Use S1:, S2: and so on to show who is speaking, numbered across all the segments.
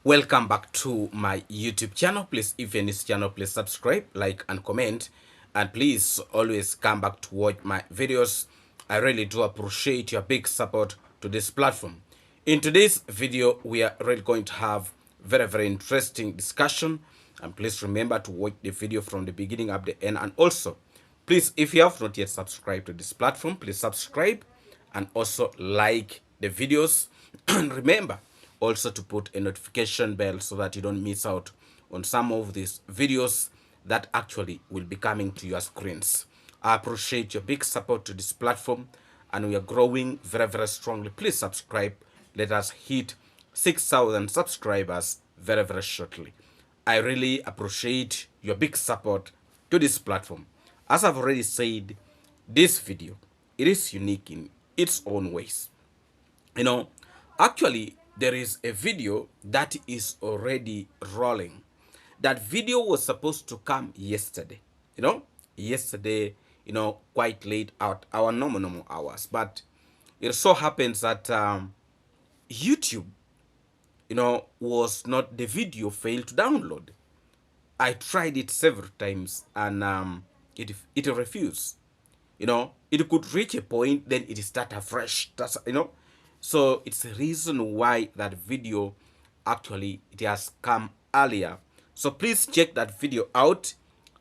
S1: Welcome back to my YouTube channel. Please, if you're in this channel, please subscribe, like, and comment. And please always come back to watch my videos. I really do appreciate your big support to this platform. In today's video, we are really going to have very interesting discussion. And please remember to watch the video from the beginning up to the end. And also, please, if you have not yet subscribed to this platform, please subscribe and also like the videos. And remember also to put a notification bell so that you don't miss out on some of these videos that actually will be coming to your screens. I appreciate your big support to this platform, and we are growing very strongly. Please subscribe. Let us hit 6,000 subscribers very shortly. I really appreciate your big support to this platform. As I've already said, this video, it is unique in its own ways. Actually, there is a video that is already rolling. That video was supposed to come yesterday. Yesterday, quite late at our normal hours. But it so happens that YouTube, was not, the video failed to download. I tried it several times and it refused. It could reach a point, then it start afresh. So it's the reason why that video actually it has come earlier. So please check that video out.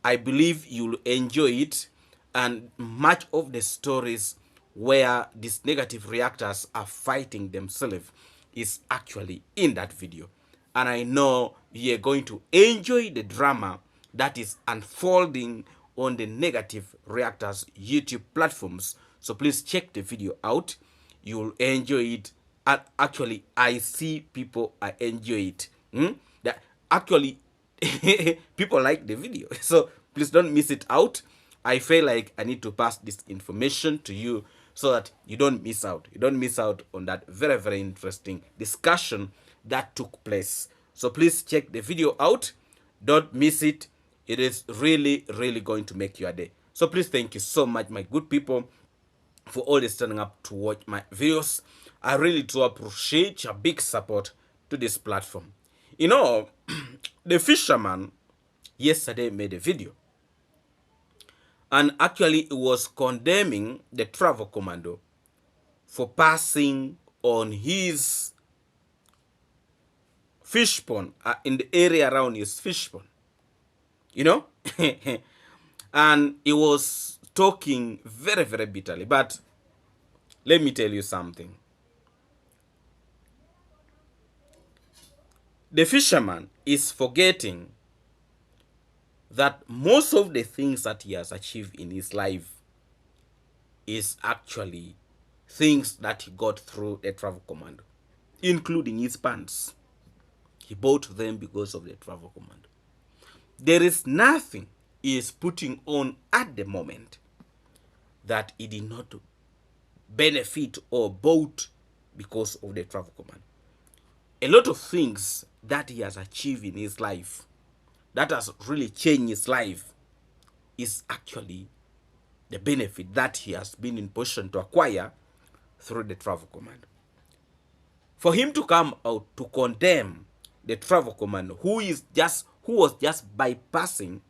S1: I believe you'll enjoy it, and much of the stories where these negative reactors are fighting themselves is actually in that video. And I know you're going to enjoy the drama that is unfolding on the negative reactors YouTube platforms. So please check the video out. You'll enjoy it. And actually, I see people enjoy it. That actually people like the video. So please don't miss it out. I feel like I need to pass this information to you so that you don't miss out. You don't miss out on that very interesting discussion that took place. So please check the video out. Don't miss it. It is really going to make your day. So please, thank you so much, my good people, for always standing up to watch my videos. I really do appreciate your big support to this platform. The fisherman yesterday made a video, and actually it was condemning the travel commando for passing on his fish pond in the area around his fish pond. And he was talking very bitterly. But let me tell you something. The fisherman is forgetting that most of the things that he has achieved in his life is actually things that he got through the travel commando, including his pants. He bought them because of the travel commando. There is nothing he is putting on at the moment that he did not benefit or bought because of the travel commando. A lot of things that he has achieved in his life that has really changed his life is actually the benefit that he has been in position to acquire through the travel commando. For him to come out to condemn the travel commando, who was just bypassing,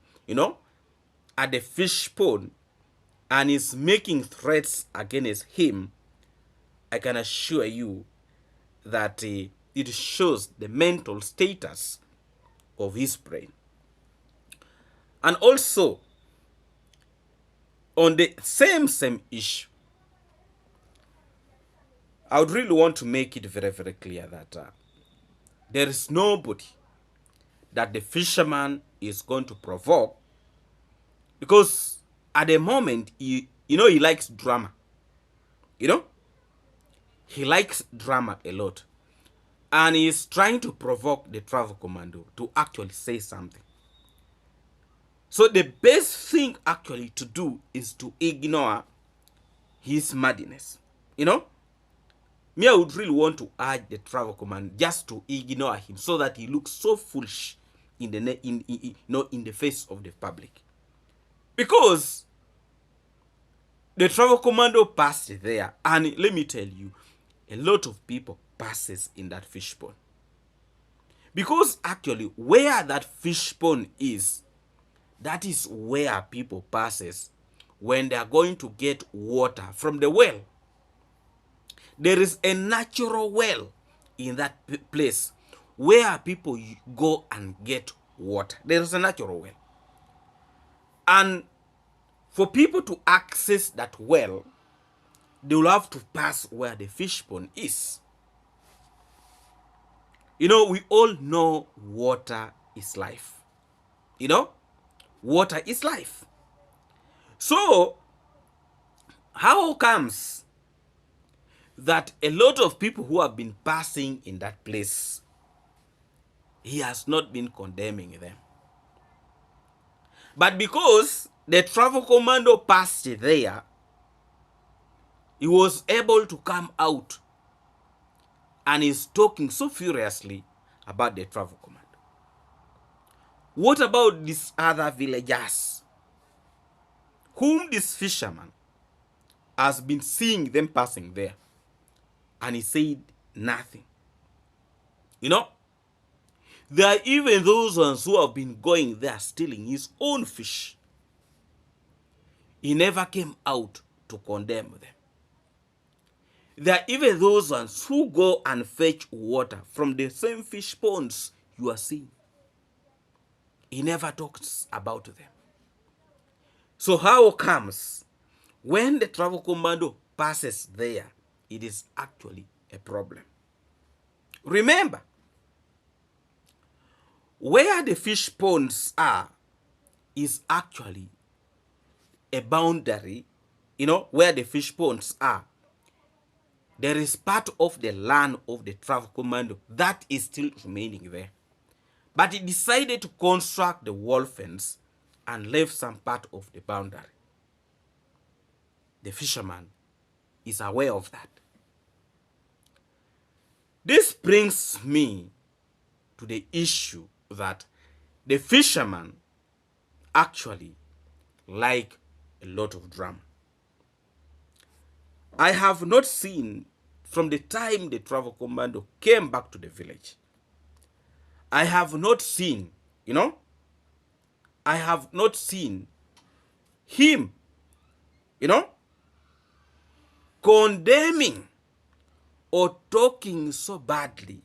S1: at the fish pond, and is making threats against him, I can assure you that it shows the mental status of his brain. And also, on the same issue, I would really want to make it very clear that there is nobody that the fisherman is going to provoke, because at the moment, he likes drama. He likes drama a lot. And he is trying to provoke the travel commando to actually say something. So the best thing actually to do is to ignore his madness. Me, I would really want to urge the travel commando just to ignore him so that he looks so foolish in the face of the public. Because the travel commando passed there, and let me tell you, a lot of people passes in that fish pond. Because actually where that fish pond is, that is where people passes when they are going to get water from the well. There is a natural well in that place where people go and get water. There is a natural well. And for people to access that well, they will have to pass where the fish pond is. You know, we all know water is life. You know, water is life. So, how comes that a lot of people who have been passing in that place, he has not been condemning them? But because the travel commando passed there, he was able to come out and is talking so furiously about the travel commando. What about these other villagers whom this fisherman has been seeing them passing there, and he said nothing? You know, there are even those ones who have been going there stealing his own fish. He never came out to condemn them. There are even those ones who go and fetch water from the same fish ponds you are seeing. He never talks about them. So how comes when the travel commando passes there, it is actually a problem? Remember, where the fish ponds are is actually a boundary. You know, where the fish ponds are, there is part of the land of the travel commando that is still remaining there. But he decided to construct the wall fence and leave some part of the boundary. The fisherman is aware of that. This brings me to the issue that the fisherman actually like a lot of drama. I have not seen, from the time the travel commando came back to the village, I have not seen, I have not seen him, condemning or talking so badly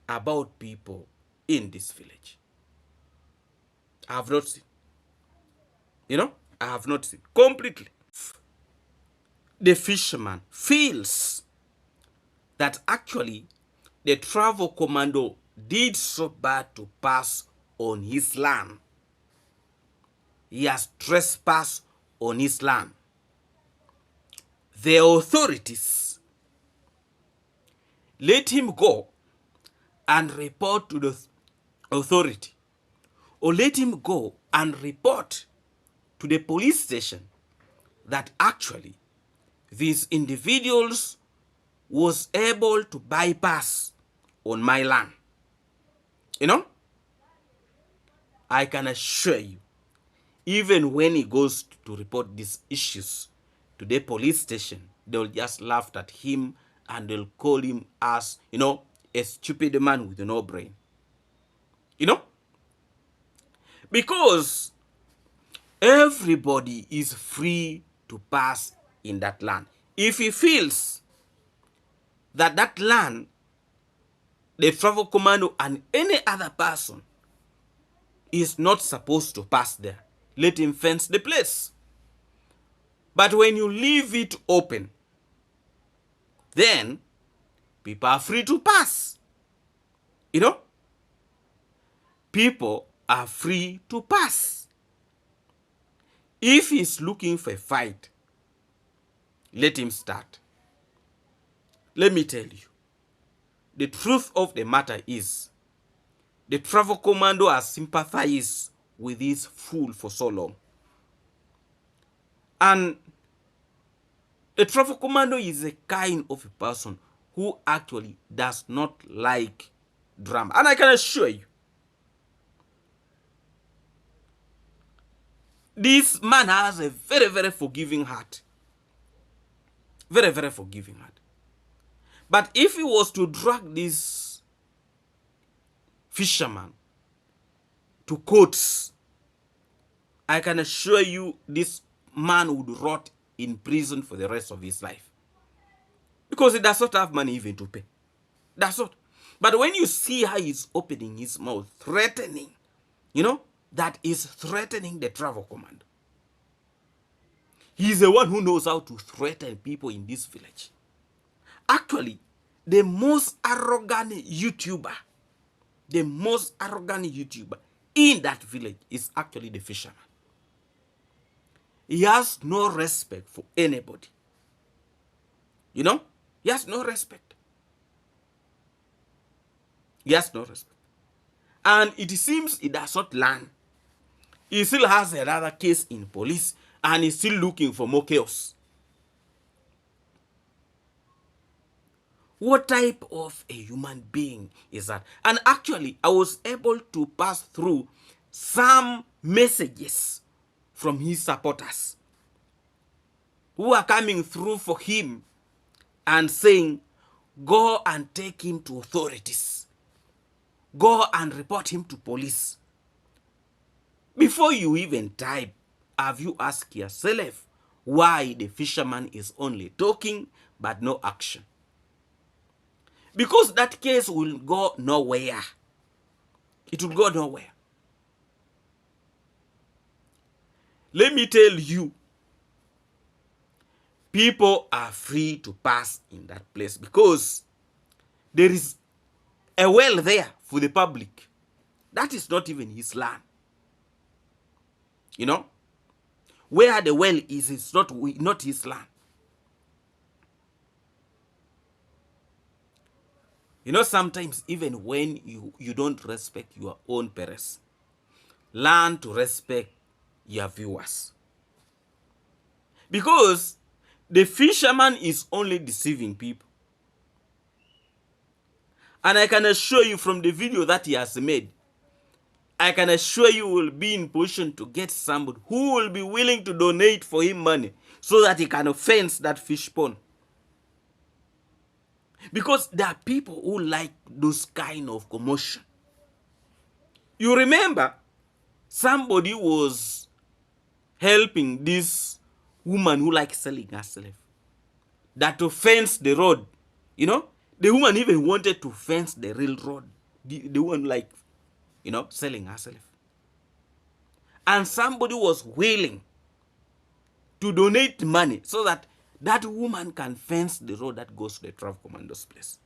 S1: about people in this village. I have not seen. I have not seen completely. The fisherman feels that actually the travel commando did so bad to pass on his land. He has trespassed on his land. The authorities let him go and report to the authority, or let him go and report to the police station that actually these individuals was able to bypass on my land. I can assure you, even when he goes to report these issues to the police station, they'll just laugh at him and they'll call him as, a stupid man with no brain. Because everybody is free to pass in that land. If he feels that that land, the travel commando and any other person is not supposed to pass there, let him fence the place. But when you leave it open, then people are free to pass. People are free to pass. If he's looking for a fight, let him start. Let me tell you, the truth of the matter is, the travel commando has sympathized with this fool for so long. And the travel commando is a kind of a person who actually does not like drama. And I can assure you, this man has a very, very forgiving heart. Very, very forgiving heart. But if he was to drag this fisherman to courts, I can assure you this man would rot in prison for the rest of his life. Because he does not have money even to pay. That's what. But when you see how he's opening his mouth, threatening, that is threatening the travel command. He's the one who knows how to threaten people in this village. Actually, the most arrogant YouTuber in that village is actually the fisherman. He has no respect for anybody. He has no respect. He has no respect. And it seems he does not learn. He still has another case in police and he's still looking for more chaos. What type of a human being is that? And actually, I was able to pass through some messages from his supporters who are coming through for him and saying, go and take him to authorities. Go and report him to police. Before you even type, have you asked yourself why the fisherman is only talking but no action? Because that case will go nowhere. It will go nowhere. Let me tell you, people are free to pass in that place because there is a well there for the public. That is not even his land. Where the well is, it's not his land. Sometimes even when you don't respect your own parents, learn to respect your viewers. Because the fisherman is only deceiving people. And I can assure you from the video that he has made, I can assure you will be in position to get somebody who will be willing to donate for him money so that he can fence that fish pond. Because there are people who like those kind of commotion. You remember, somebody was helping this woman who likes selling herself, that to fence the road. The woman even wanted to fence the real road. The one selling herself. And somebody was willing to donate money so that that woman can fence the road that goes to the travel commando's place.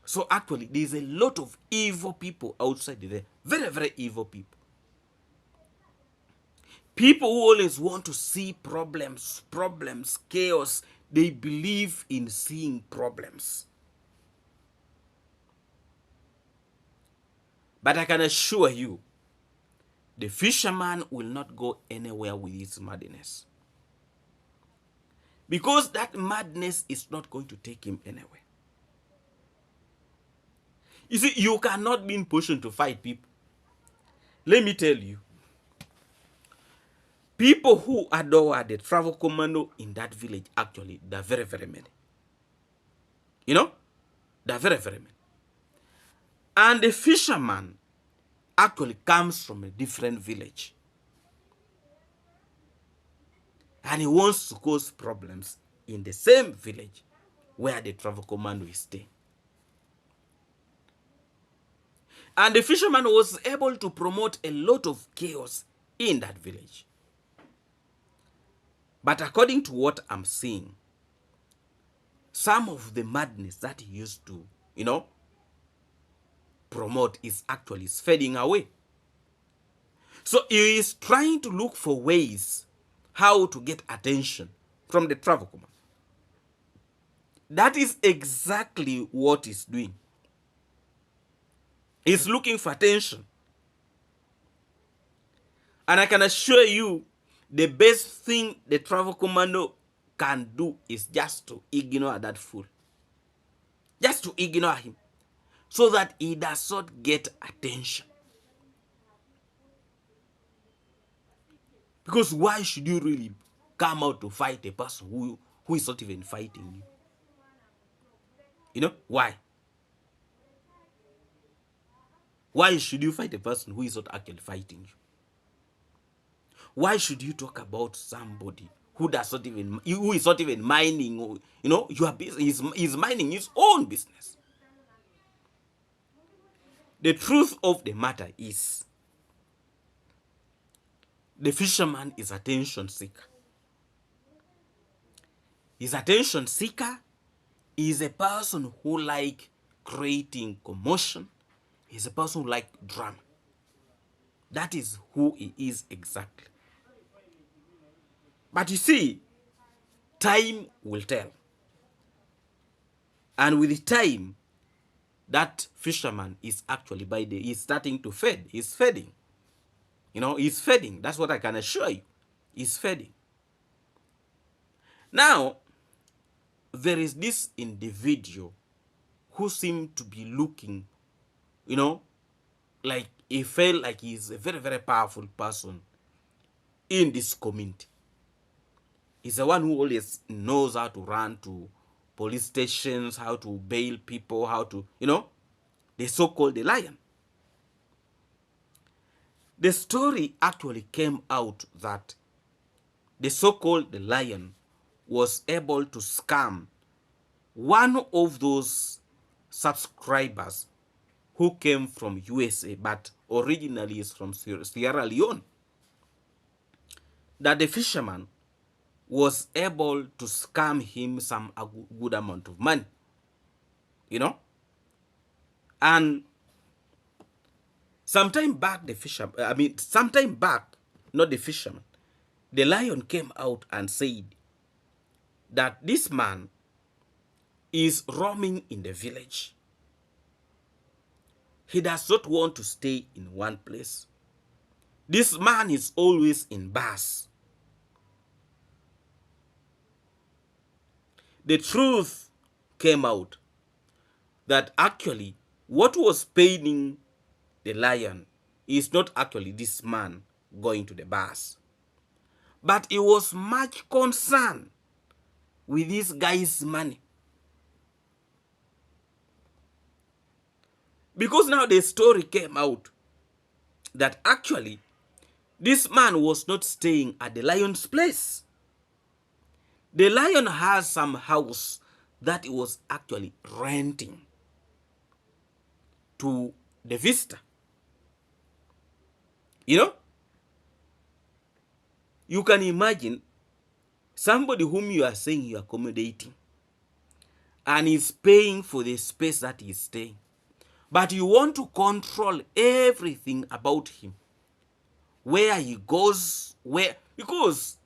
S1: So actually, there's a lot of evil people outside there. Very, very evil people. People who always want to see problems, chaos. They believe in seeing problems. But I can assure you, the fisherman will not go anywhere with his madness. Because that madness is not going to take him anywhere. You see, you cannot be in position to fight people. Let me tell you, people who adore the travel commando in that village, actually, there are very, very many. There are very, very many. And the fisherman actually comes from a different village. And he wants to cause problems in the same village where the travel commando is staying. And the fisherman was able to promote a lot of chaos in that village. But according to what I'm seeing, some of the madness that he used to, promote is actually fading away. So he is trying to look for ways how to get attention from the travel command. That is exactly what he's doing. He's looking for attention. And I can assure you, the best thing the travel commando can do is just to ignore that fool. Just to ignore him. So that he does not get attention. Because why should you really come out to fight a person who is not even fighting you? Why? Why should you fight a person who is not actually fighting you? Why should you talk about somebody who does not even, who is not even minding, your business? He's minding his own business. The truth of the matter is, the fisherman is attention seeker. His attention seeker is a person who like creating commotion. He's a person who like drama. That is who he is exactly. But you see, time will tell. And with the time, that fisherman is actually he's starting to fade. He's fading. He's fading. That's what I can assure you. He's fading. Now, there is this individual who seemed to be looking, like he felt like he's a very, very powerful person in this community. He's the one who always knows how to run to police stations, how to bail people, how to, the so-called the lion. The story actually came out that the so-called the lion was able to scam one of those subscribers who came from USA but originally is from Sierra Leone. That the fisherman was able to scam him a good amount of money, and sometime back, not the fisherman, the lion came out and said that this man is roaming in the village. He does not want to stay in one place. This man is always in bars. The truth came out that actually what was paining the lion is not actually this man going to the bars, but he was much concerned with this guy's money. Because now the story came out that actually this man was not staying at the lion's place. The lion has some house that he was actually renting to the visitor. You can imagine somebody whom you are saying you are accommodating and is paying for the space that he is staying. But you want to control everything about him. Where he goes, because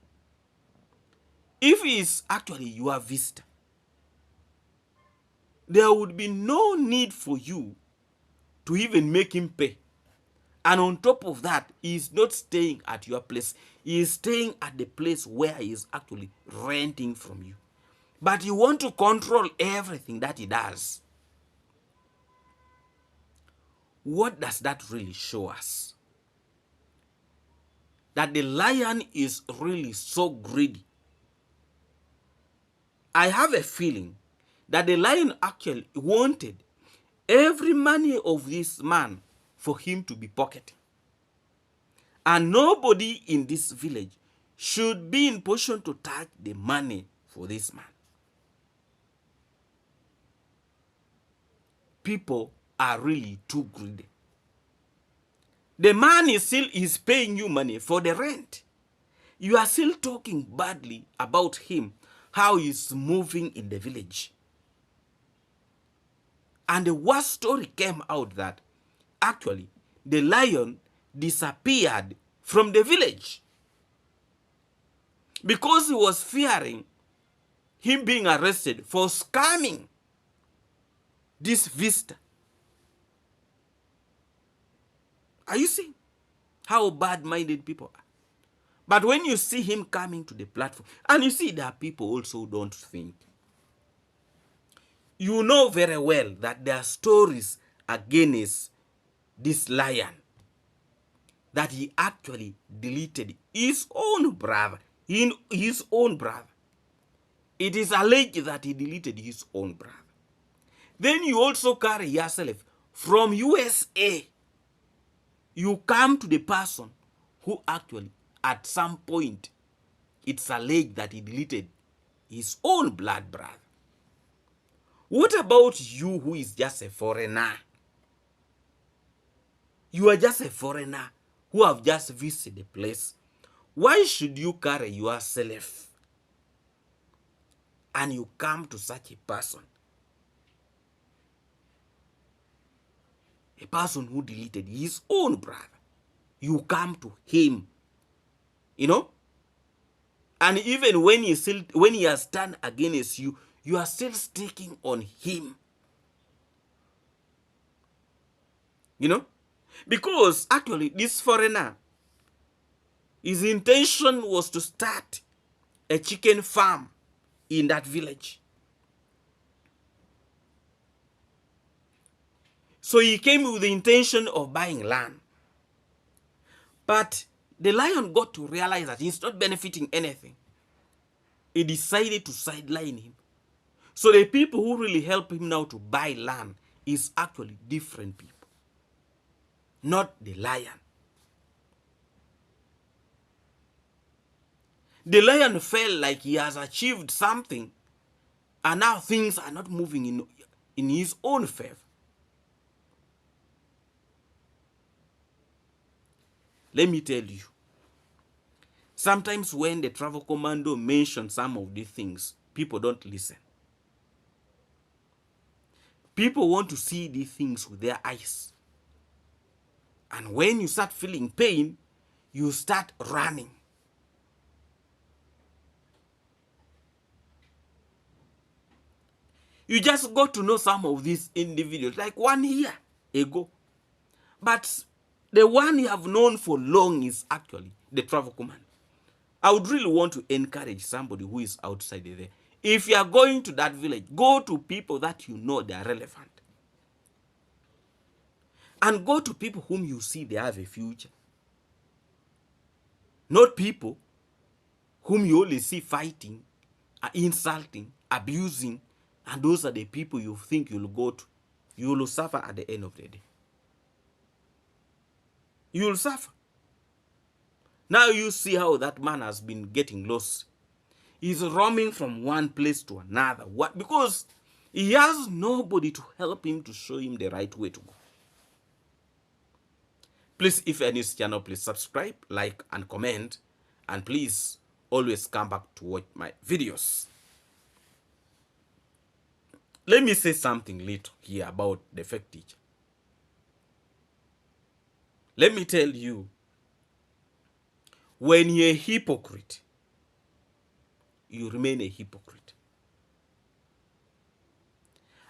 S1: if he is actually your visitor, there would be no need for you to even make him pay. And on top of that, he is not staying at your place. He is staying at the place where he is actually renting from you. But you want to control everything that he does. What does that really show us? That the lion is really so greedy. I have a feeling that the lion actually wanted every money of this man for him to be pocketing. And nobody in this village should be in position to touch the money for this man. People are really too greedy. The man is paying you money for the rent. You are still talking badly about him, how he's moving in the village. And the worst story came out that actually the lion disappeared from the village because he was fearing him being arrested for scamming this visitor. Are you seeing how bad-minded people are? But when you see him coming to the platform, and you see there are people also who don't think, you know very well that there are stories against this lion, that he actually deleted his own brother. His own brother. It is alleged that he deleted his own brother. Then you also carry yourself from USA You come to the person who actually, at some point, it's alleged that he deleted his own blood brother. What about you who is just a foreigner? You are just a foreigner who have just visited the place. Why should you carry yourself and you come to such a person who deleted his own brother? You come to him, and even when he has turned against you, you are still sticking on him. Because actually this foreigner, his intention was to start a chicken farm in that village. So he came with the intention of buying land. But the lion got to realize that he's not benefiting anything. He decided to sideline him. So the people who really help him now to buy land is actually different people, not the lion. The lion felt like he has achieved something, and now things are not moving in his own favor. Let me tell you, sometimes when the travel commando mentions some of these things, people don't listen. People want to see these things with their eyes. And when you start feeling pain, you start running. You just got to know some of these individuals, like 1 year ago. But the one you have known for long is actually the travel command. I would really want to encourage somebody who is outside there. If you are going to that village, go to people that you know they are relevant. And go to people whom you see they have a future. Not people whom you only see fighting, insulting, abusing, and those are the people you think you'll go to. You will suffer at the end of the day. You will suffer. Now you see how that man has been getting lost. He's roaming from one place to another. What? Because he has nobody to help him, to show him the right way to go. Please, if you're new to this channel, please subscribe, like, and comment. And please always come back to watch my videos. Let me say something little here about the fake teacher. Let me tell you, when you're a hypocrite, you remain a hypocrite.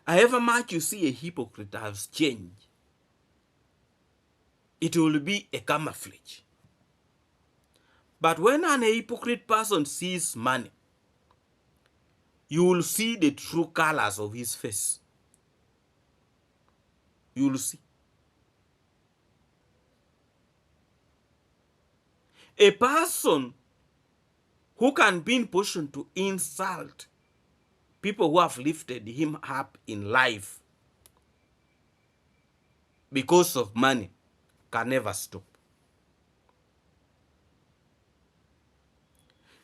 S1: However much you see a hypocrite has changed, it will be a camouflage. But when an hypocrite person sees money, you will see the true colors of his face. You will see. A person who can be in position to insult people who have lifted him up in life because of money can never stop.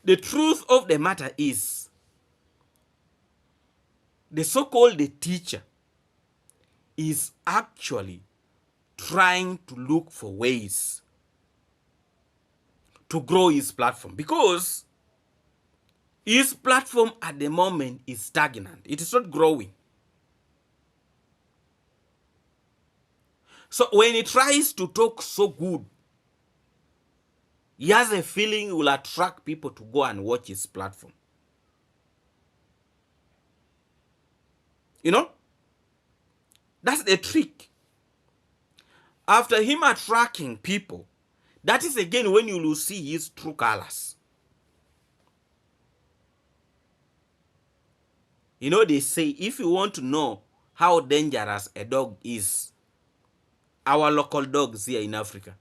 S1: The truth of the matter is, the so-called teacher is actually trying to look for ways to grow his platform, because his platform at the moment is stagnant. It is not growing. So when he tries to talk so good, he has a feeling it will attract people to go and watch his platform. That's the trick. After him attracting people, that is again when you will see his true colors. They say, if you want to know how dangerous a dog is, our local dogs here in Africa,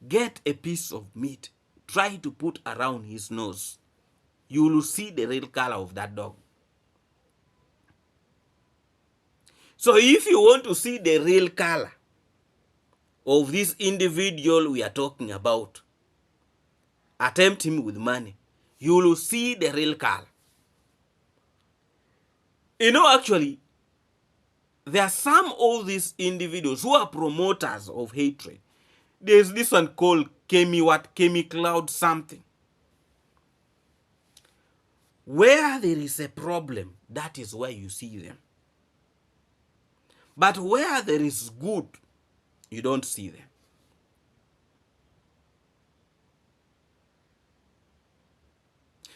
S1: get a piece of meat, try to put around his nose. You will see the real color of that dog. So if you want to see the real color of this individual we are talking about, attempt him with money, you will see the real Carl. Actually, there are some of these individuals who are promoters of hatred. There's this one called Kemi Cloud something. Where there is a problem, that is where you see them. But where there is good, you don't see them.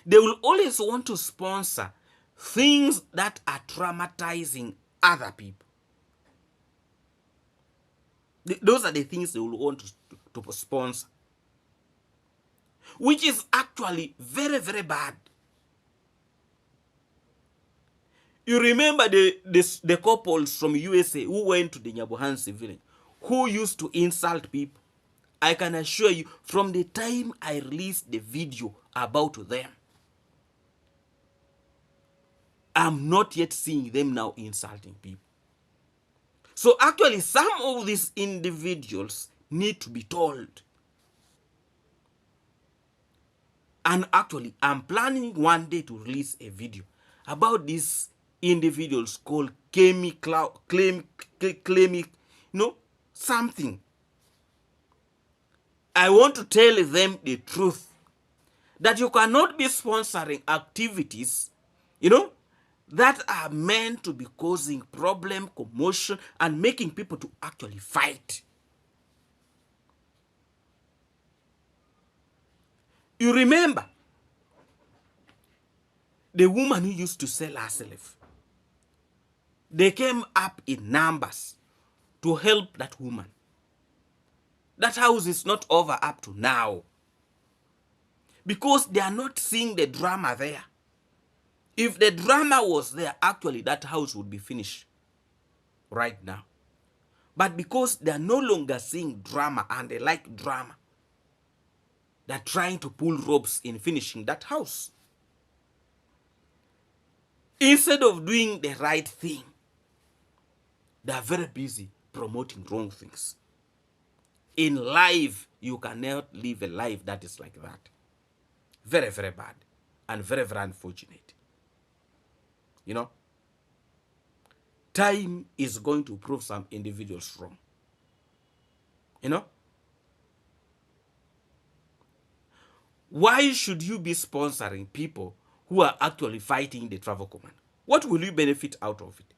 S1: They will always want to sponsor things that are traumatizing other people. Those are the things they will want to sponsor, which is actually very, very bad. You remember the couples from USA who went to the Nyabohansi village, who used to insult people. I can assure you, from the time I released the video about them, I'm not yet seeing them now insulting people. So actually, some of these individuals need to be told. And actually, I'm planning one day to release a video about these individuals called something. I want to tell them the truth, that you cannot be sponsoring activities, that are meant to be causing problem, commotion, and making people to actually fight. You remember the woman who used to sell herself. They came up in numbers to help that woman. That house is not over up to now, because they are not seeing the drama there. If the drama was there, actually that house would be finished right now. But because they are no longer seeing drama and they like drama, they're trying to pull ropes in finishing that house. Instead of doing the right thing, they are very busy promoting wrong things. In life, you cannot live a life that is like that. Very, very bad and very, very unfortunate. Time is going to prove some individuals wrong. Why should you be sponsoring people who are actually fighting the travel command? What will you benefit out of it?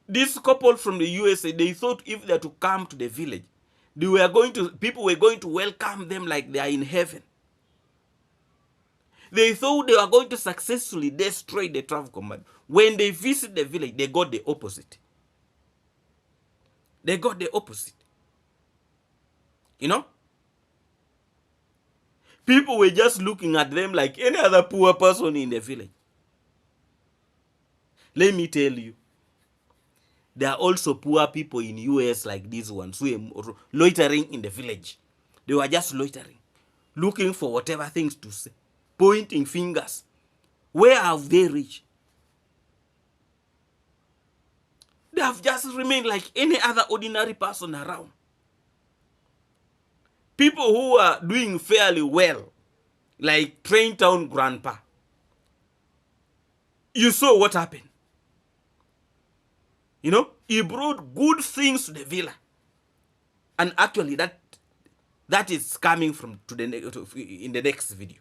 S1: This couple from the USA, they thought if they are to come to the village, people were going to welcome them like they are in heaven. They thought they were going to successfully destroy the travel command. When they visit the village, they got the opposite. They got the opposite. People were just looking at them like any other poor person in the village. Let me tell you, there are also poor people in US like these ones who are loitering in the village. They were just loitering, looking for whatever things to say, pointing fingers. Where have they reached? They have just remained like any other ordinary person around. People who are doing fairly well, like Train Town Grandpa. You saw what happened. He brought good things to the villa. And actually that is coming in the next video.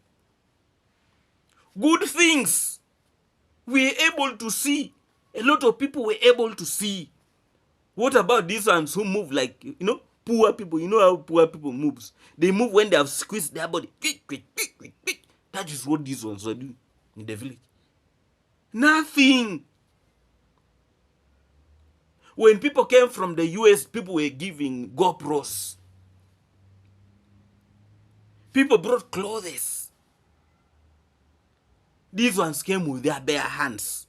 S1: Good things we're able to see. A lot of people were able to see. What about these ones who move like, poor people? You know how poor people moves. They move when they have squeezed their body. Quick, quick, quick, quick, quick. That is what these ones are doing in the village. Nothing. When people came from the US, people were giving GoPros. People brought clothes. These ones came with their bare hands,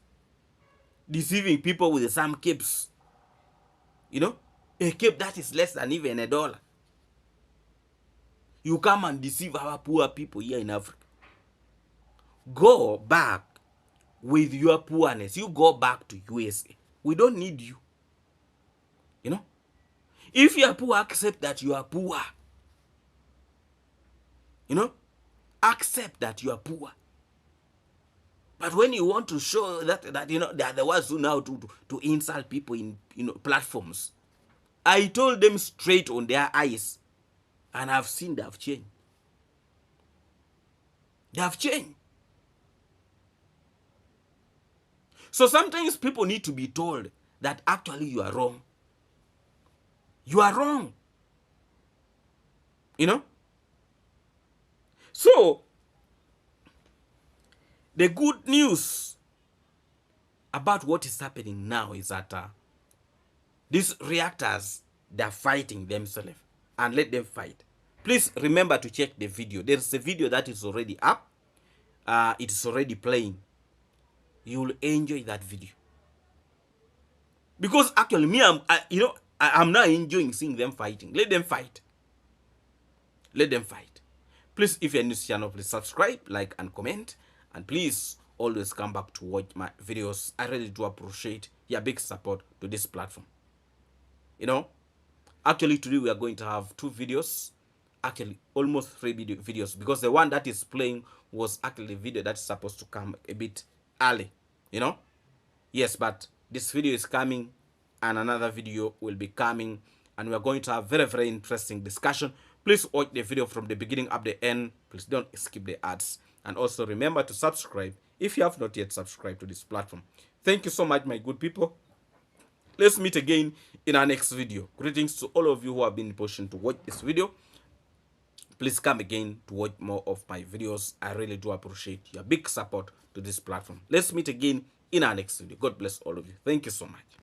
S1: deceiving people with some capes. A cape that is less than even $1. You come and deceive our poor people here in Africa. Go back with your poorness. You go back to USA. We don't need you. If you are poor, accept that you are poor. You know, accept that you are poor. But when you want to show that you know they are the ones who know to insult people in platforms, I told them straight on their eyes, and I've seen they have changed. They have changed. So sometimes people need to be told that actually you are wrong. You are wrong. You know? So, the good news about what is happening now is that these reactors, they're fighting themselves, and let them fight. Please remember to check the video. There's a video that is already up. It is already playing. You will enjoy that video. Because actually, me, I'm now enjoying seeing them fighting. Let them fight. Let them fight. Please, if you're new to this channel, please subscribe, like, and comment. And please always come back to watch my videos. I really do appreciate your big support to this platform. You know, actually today we are going to have 2 videos. Actually, almost 3 videos, because the one that is playing was actually a video that's supposed to come a bit early. You know, yes, but this video is coming, and another video will be coming, and we are going to have very, very interesting discussion. Please watch the video from the beginning up the end. Please don't skip the ads, and also remember to subscribe if you have not yet subscribed to this platform. Thank you so much, my good people. Let's meet again in our next video. Greetings to all of you who have been pushing to watch this video. Please come again to watch more of my videos. I really do appreciate your big support to this platform. Let's meet again in our next video. God bless all of you. Thank you so much.